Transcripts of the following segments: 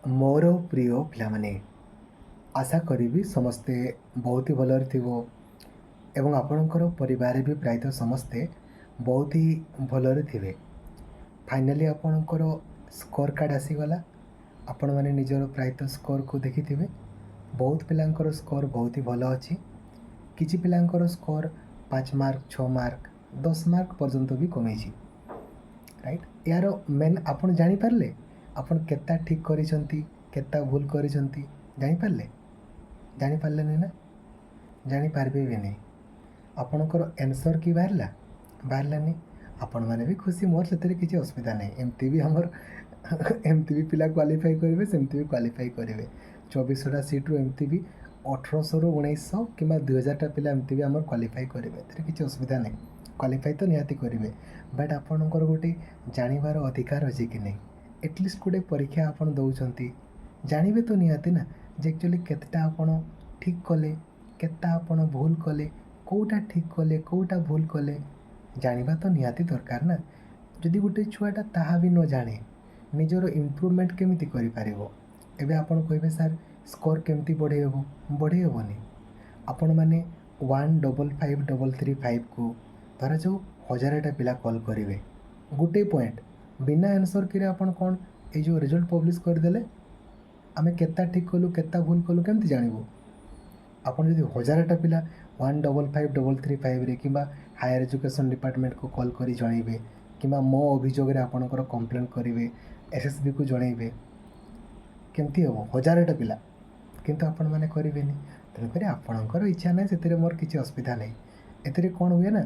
ମୋର ପ୍ରିୟ ପିଲାମାନେ, ଆଶା କରିବି ସମସ୍ତେ ବହୁତ ହି ଭଲରେ ଥିବ ଏବଂ ଆପଣଙ୍କର ପରିବାରରେ ବି ପ୍ରାୟତଃ ସମସ୍ତେ ବହୁତ ହି ଭଲରେ ଥିବେ। ଫାଇନାଲି ଆପଣଙ୍କର ସ୍କୋର କାର୍ଡ଼ ଆସିଗଲା। ଆପଣମାନେ ନିଜର ପ୍ରାୟତଃ ସ୍କୋରକୁ ଦେଖିଥିବେ। ବହୁତ ପିଲାଙ୍କର ସ୍କୋର ବହୁତ ହି ଭଲ ଅଛି। କିଛି ପିଲାଙ୍କର ସ୍କୋର 5 ମାର୍କ, 6 ମାର୍କ, 10 ମାର୍କ ପର୍ଯ୍ୟନ୍ତ ବି କମେଇଛି। ରାଇଟ୍, ଏହାର ମେନ୍ ଆପଣ ଜାଣିପାରିଲେ ଆପଣ କେତେ ଠିକ୍ କରିଛନ୍ତି, କେତେ ଭୁଲ କରିଛନ୍ତି ଜାଣିପାରିଲେନି ନା? ଜାଣିପାରିବେ ବି ନାହିଁ। ଆପଣଙ୍କର ଆନ୍ସର୍ କି ବାହାରିଲାନି। ଆପଣମାନେ ବି ଖୁସି, ମୋର ସେଥିରେ କିଛି ଅସୁବିଧା ନାହିଁ। ଏମିତି ବି ଏମିତି ବି ପିଲା କ୍ୱାଲିଫାଇ କରିବେ, ସେମିତି ବି କ୍ୱାଲିଫାଇ କରିବେ। 2400ଟା ସିଟ୍ରୁ ଏମିତି ବି 1800ରୁ 1900 କିମ୍ବା 2000ଟା ପିଲା ଏମିତି ବି ଆମର କ୍ୱାଲିଫାଇ କରିବେ। ଏଥିରେ କିଛି ଅସୁବିଧା ନାହିଁ। କ୍ୱାଲିଫାଇ ତ ନିହାତି କରିବେ, ବଟ୍ ଆପଣଙ୍କର ଗୋଟେ ଜାଣିବାର ଅଧିକାର ଅଛି କି ନାହିଁ? ଏଟଲିଷ୍ଟ ଗୋଟେ ପରୀକ୍ଷା ଆପଣ ଦେଉଛନ୍ତି, ଜାଣିବେ ତ ନିହାତି ନା ଯେ ଆକ୍ଚୁଆଲି କେତେଟା ଆପଣ ଠିକ୍ କଲେ, କେତେଟା ଆପଣ ଭୁଲ କଲେ, କେଉଁଟା ଠିକ୍ କଲେ, କେଉଁଟା ଭୁଲ କଲେ, ଜାଣିବା ତ ନିହାତି ଦରକାର ନା। ଯଦି ଗୋଟେ ଛୁଆଟା ତାହା ବି ନ ଜାଣେ, ନିଜର ଇମ୍ପ୍ରୁଭମେଣ୍ଟ କେମିତି କରିପାରିବ? ଏବେ ଆପଣ କହିବେ ସାର୍ ସ୍କୋର କେମିତି ବଢ଼େଇ ହେବନି। ଆପଣମାନେ 1553355କୁ ଧରାଯାଉ 1000ଟା ପିଲା କଲ୍ କରିବେ। ଗୋଟେ ପଏଣ୍ଟ ବିନା ଆନ୍ସର୍ କିରେ ଆପଣ କ'ଣ ଏଇ ଯେଉଁ ରେଜଲ୍ଟ ପବ୍ଲିଶ କରିଦେଲେ, ଆମେ କେତେ ଠିକ୍ କଲୁ, କେତେ ଭୁଲ କଲୁ କେମିତି ଜାଣିବୁ? ଆପଣ ଯଦି 1000ଟା ପିଲା 1553355ରେ କିମ୍ବା ହାୟର ଏଜୁକେସନ୍ ଡିପାର୍ଟମେଣ୍ଟକୁ କଲ୍ କରି ଜଣାଇବେ, କିମ୍ବା ମୋ ଅଭିଯୋଗରେ ଆପଣଙ୍କର କମ୍ପ୍ଲେନ୍ କରିବେ, SSBକୁ ଜଣାଇବେ, କେମିତି ହେବ? 1000ଟା ପିଲା, କିନ୍ତୁ ଆପଣମାନେ କରିବେନି। ତେଣୁକରି ଆପଣଙ୍କର ଇଚ୍ଛା ନାହିଁ, ସେଥିରେ ମୋର କିଛି ଅସୁବିଧା ନାହିଁ। ଏଥିରେ କ'ଣ ହୁଏ ନା,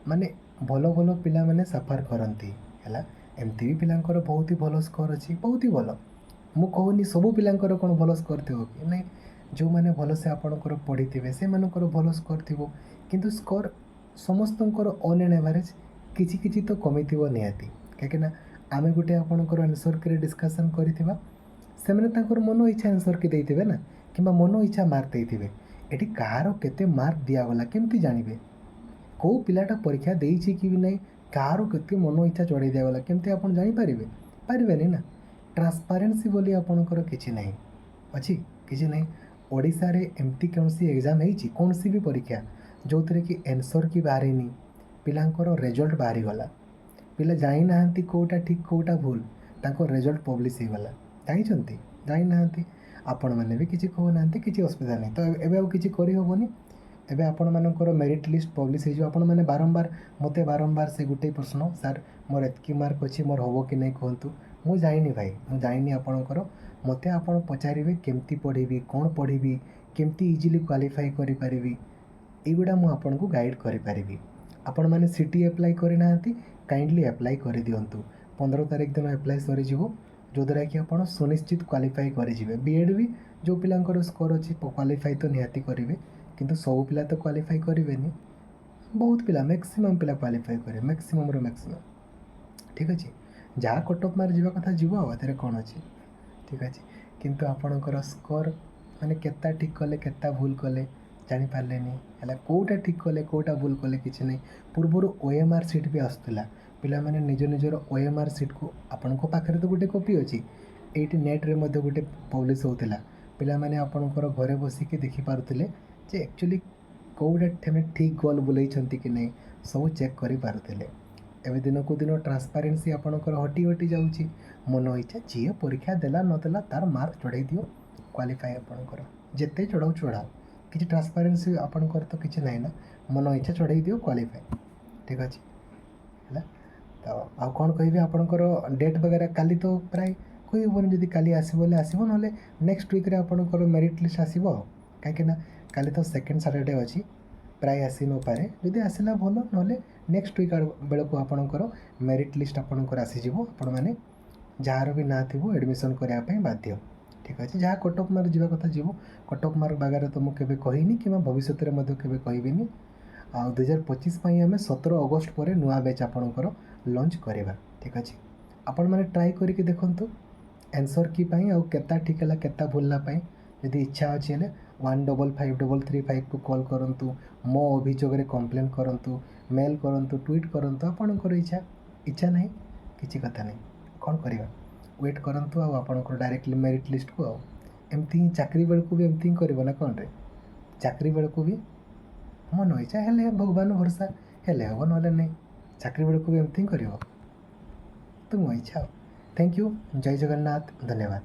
ମାନେ ଭଲ ଭଲ ପିଲାମାନେ ସଫର କରନ୍ତି ହେଲା। ଏମିତି ବି ପିଲାଙ୍କର ବହୁତ ହି ଭଲ ସ୍କୋର ଅଛି, ବହୁତ ହି ଭଲ। ମୁଁ କହୁନି ସବୁ ପିଲାଙ୍କର କ'ଣ ଭଲ ସ୍କୋର ଥିବ କି ନାହିଁ। ଯେଉଁମାନେ ଭଲସେ ଆପଣଙ୍କର ପଢ଼ିଥିବେ ସେମାନଙ୍କର ଭଲ ସ୍କୋର ଥିବ, କିନ୍ତୁ ସ୍କୋର ସମସ୍ତଙ୍କର ଅନ୍ ଆଣ୍ଡ ଆଭରେଜ୍ କିଛି କିଛି ତ କମିଥିବ ନିହାତି। କାହିଁକିନା ଆମେ ଗୋଟେ ଆପଣଙ୍କର ଆନ୍ସର୍ କିରେ ଡିସ୍କସନ୍ କରିଥିବା, ସେମାନେ ତାଙ୍କର ମନ ଇଚ୍ଛା ଆନ୍ସର୍ କି ଦେଇଥିବେ ନା, କିମ୍ବା ମନ ଇଚ୍ଛା ମାର୍କ ଦେଇଥିବେ। ଏଠି କାହାର କେତେ ମାର୍କ ଦିଆଗଲା କେମିତି ଜାଣିବେ? କେଉଁ ପିଲାଟା ପରୀକ୍ଷା ଦେଇଛି କି ବି ନାହିଁ, କାହାର କେତେ ମନ ଇଚ୍ଛା ଚଢ଼େଇ ଦିଆଗଲା କେମିତି ଆପଣ ଜାଣିପାରିବେ? ପାରିବେନି ନା। ଟ୍ରାନ୍ସପାରେନ୍ସି ବୋଲି ଆପଣଙ୍କର କିଛି ନାହିଁ ଅଛି, କିଛି ନାହିଁ। ଓଡ଼ିଶାରେ ଏମିତି କୌଣସି ଏକ୍ଜାମ୍ ହେଇଛି, କୌଣସି ବି ପରୀକ୍ଷା ଯେଉଁଥିରେ କି ଆନ୍ସର୍ କି ବାହାରିନି, ପିଲାଙ୍କର ରେଜଲ୍ଟ ବାହାରିଗଲା, ପିଲା ଜାଣିନାହାନ୍ତି କେଉଁଟା ଠିକ୍ କେଉଁଟା ଭୁଲ, ତାଙ୍କ ରେଜଲ୍ଟ ପବ୍ଲିଶ ହେଇଗଲା, ଜାଣିନାହାନ୍ତି। ଆପଣମାନେ ବି କିଛି କହୁନାହାନ୍ତି, କିଛି ଅସୁବିଧା ନାହିଁ। ତ ଏବେ ଆଉ କିଛି କରିହେବନି। ଏବେ ଆପଣମାନଙ୍କର ମେରିଟ୍ ଲିଷ୍ଟ ପବ୍ଲିଶ ହେଇଯିବ। ଆପଣମାନେ ମୋତେ ବାରମ୍ବାର ସେ ଗୋଟେ ପ୍ରଶ୍ନ, ସାର୍ ମୋର ଏତିକି ମାର୍କ ଅଛି, ମୋର ହେବ କି ନାହିଁ କୁହନ୍ତୁ। ମୁଁ ଜାଣିନି ଭାଇ, ମୁଁ ଜାଣିନି ଆପଣଙ୍କର। ମୋତେ ଆପଣ ପଚାରିବେ କେମିତି ପଢ଼ିବି, କ'ଣ ପଢ଼ିବି, କେମିତି ଇଜିଲି କ୍ୱାଲିଫାଇ କରିପାରିବି, ଏଇଗୁଡ଼ା ମୁଁ ଆପଣଙ୍କୁ ଗାଇଡ଼୍ କରିପାରିବି। ଆପଣମାନେ ସିଟି ଆପ୍ଲାଏ କରିନାହାନ୍ତି, କାଇଣ୍ଡଲି ଆପ୍ଲାଏ କରିଦିଅନ୍ତୁ। 15 ତାରିଖ ଦିନ ଆପ୍ଲାଏ ସରିଯିବ, ଯେଉଁଦ୍ୱାରା କି ଆପଣ ସୁନିଶ୍ଚିତ କ୍ୱାଲିଫାଇ କରିଯିବେ। ବିଏଡ଼୍ ବି ଯେଉଁ ପିଲାଙ୍କର ସ୍କୋର ଅଛି କ୍ୱାଲିଫାଇ ତ ନିହାତି କରିବେ, କିନ୍ତୁ ସବୁ ପିଲା ତ କ୍ୱାଲିଫାଇ କରିବେନି। ବହୁତ ପିଲା, ମ୍ୟାକ୍ସିମମ୍ ପିଲା କ୍ୱାଲିଫାଇ କରିବେ, ମ୍ୟାକ୍ସିମମ୍ରୁ ମ୍ୟାକ୍ସିମମ୍। ଠିକ୍ ଅଛି, ଯାହା କଟ୍ ଅଫ୍ ମାର୍କ ଯିବା କଥା ଯିବ, ଆଉ ଏଥିରେ କ'ଣ ଅଛି? ଠିକ୍ ଅଛି, କିନ୍ତୁ ଆପଣଙ୍କର ସ୍କୋର ମାନେ କେତେ ଠିକ୍ କଲେ, କେତେ ଭୁଲ କଲେ ଜାଣିପାରିଲେନି ହେଲା। କେଉଁଟା ଠିକ୍ କଲେ, କେଉଁଟା ଭୁଲ କଲେ କିଛି ନାହିଁ। ପୂର୍ବରୁ OMR ସିଟ୍ ବି ଆସୁଥିଲା। ପିଲାମାନେ ନିଜର OMR ସିଟ୍କୁ, ଆପଣଙ୍କ ପାଖରେ ତ ଗୋଟେ କପି ଅଛି, ଏଇଠି ନେଟ୍ରେ ମଧ୍ୟ ଗୋଟେ ପବ୍ଲିଶ ହେଉଥିଲା। ପିଲାମାନେ ଆପଣଙ୍କର ଘରେ ବସିକି ଦେଖିପାରୁଥିଲେ ଯେ ଆକ୍ଚୁଆଲି କେଉଁଟା ଠିକ୍ ଗୋଲ୍ ବୁଲେଇଛନ୍ତି କି ନାହିଁ, ସବୁ ଚେକ୍ କରିପାରୁଥିଲେ। ଏବେ ଦିନକୁ ଦିନ ଟ୍ରାନ୍ସପାରେନ୍ସି ଆପଣଙ୍କର ହଟି ଯାଉଛି। ମନ ଇଚ୍ଛା ଯିଏ ପରୀକ୍ଷା ଦେଲା ନଦେଲା ତା'ର ମାର୍କ ଚଢ଼େଇ ଦିଅ, କ୍ୱାଲିଫାଇ ଆପଣଙ୍କର। ଯେତେ ଚଢ଼ାଉ, କିଛି ଟ୍ରାନ୍ସପାରେନ୍ସି ଆପଣଙ୍କର ତ କିଛି ନାହିଁ ନା। ମନ ଇଚ୍ଛା ଚଢ଼େଇ ଦିଅ, କ୍ୱାଲିଫାଇ। ଠିକ୍ ଅଛି ହେଲା। ତ ଆଉ କ'ଣ କହିବି, ଆପଣଙ୍କର ଡେଟ୍ ବଗେରା କାଲି ତ ପ୍ରାୟ କହିହେବନି। ଯଦି କାଲି ଆସିବ ବୋଲେ ଆସିବ, ନହେଲେ ନେକ୍ସଟ ୱିକ୍ରେ ଆପଣଙ୍କର ମେରିଟ୍ ଲିଷ୍ଟ ଆସିବ ଆଉ। କାହିଁକିନା କାଲି ତ ସେକେଣ୍ଡ ସାଟର୍ଡ଼େ ଅଛି, ପ୍ରାୟ ଆସିନପାରେ। ଯଦି ଆସିଲା ଭଲ, ନହେଲେ ନେକ୍ସଟ ୱିକ୍ ବେଳକୁ ଆପଣଙ୍କର ମେରିଟ୍ ଲିଷ୍ଟ ଆପଣଙ୍କର ଆସିଯିବ। ଆପଣମାନେ ଯାହାର ବି ନାଁ ଥିବ ଆଡ଼ମିସନ୍ କରିବା ପାଇଁ ବାଧ୍ୟ। ଠିକ୍ ଅଛି, ଯାହା କଟ୍ ଅଫ୍ ମାର୍କ ଯିବା କଥା ଯିବ। କଟ୍ ଅଫ୍ ମାର୍କ ବାଗାରେ ତ ମୁଁ କେବେ କହିନି, କିମ୍ବା ଭବିଷ୍ୟତରେ ମଧ୍ୟ କେବେ କହିବିନି। ଆଉ 2025 ପାଇଁ ଆମେ 17 ଅଗଷ୍ଟ ପରେ ନୂଆ ବ୍ୟାଚ୍ ଆପଣଙ୍କର ଲଞ୍ଚ କରିବା। ଠିକ୍ ଅଛି, ଆପଣମାନେ ଟ୍ରାଏ କରିକି ଦେଖନ୍ତୁ ଆନ୍ସର୍ କି ପାଇଁ, ଆଉ କେତେ ଠିକ୍ ହେଲା କେତେ ଭୁଲ ହେଲା ପାଇଁ। ଯଦି ଇଚ୍ଛା ଅଛି ହେଲେ 1553355କୁ କଲ୍ କରନ୍ତୁ, ମୋ ଅଭିଯୋଗରେ କମ୍ପ୍ଲେନ୍ କରନ୍ତୁ, ମେଲ୍ କରନ୍ତୁ, ଟ୍ୱିଟ୍ କରନ୍ତୁ, ଆପଣଙ୍କର ଇଚ୍ଛା ନାହିଁ କିଛି କଥା ନାହିଁ। କ'ଣ କରିବା, ୱେଟ୍ କରନ୍ତୁ ଆଉ ଆପଣଙ୍କର ଡାଇରେକ୍ଟଲି ମେରିଟ୍ ଲିଷ୍ଟକୁ ଆଉ ଏମିତି ହିଁ ଚାକିରି ବେଳକୁ ବି ଏମିତି ହିଁ କରିବ ନା କ'ଣ ରେ? ଚାକିରି ବେଳକୁ ବି ମନ ଇଚ୍ଛା ହେଲେ ଭଗବାନ ଭରସା ହେଲେ ହେବ ନହେଲେ ନାହିଁ। ଚାକିରି ବେଳକୁ ବି ଏମିତି ହିଁ କରିବ ତୁମ ଇଚ୍ଛା ଆଉ। Thank you. ଜୟ ଜଗନ୍ନାଥ। ଧନ୍ୟବାଦ।